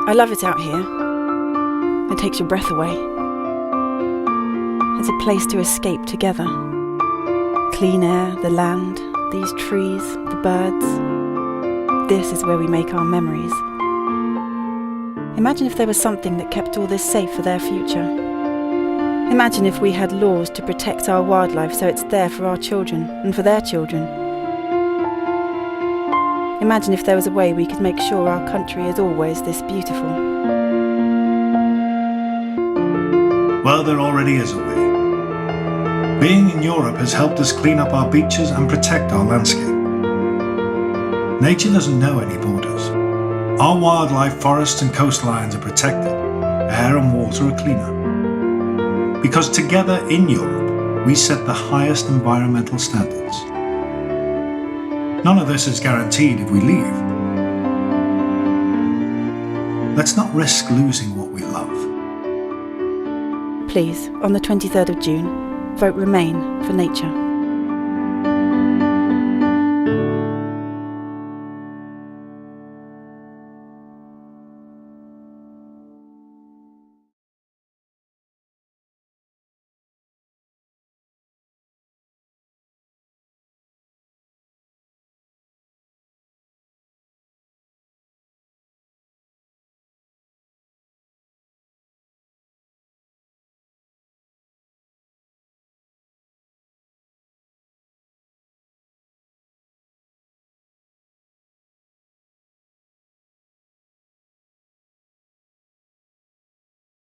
I love it out here. It takes your breath away. It's a place to escape together. Clean air, the land, these trees, the birds. This is where we make our memories. Imagine if there was something that kept all this safe for their future. Imagine if we had laws to protect our wildlife so it's there for our children and for their children. Imagine if there was a way we could make sure our country is always this beautiful. Well, there already is a way. Being in Europe has helped us clean up our beaches and protect our landscape. Nature doesn't know any borders. Our wildlife, forests and coastlines are protected. Air and water are cleaner. Because together in Europe, we set the highest environmental standards. None of this is guaranteed if we leave. Let's not risk losing what we love. Please, on the 23rd of June, vote Remain for nature.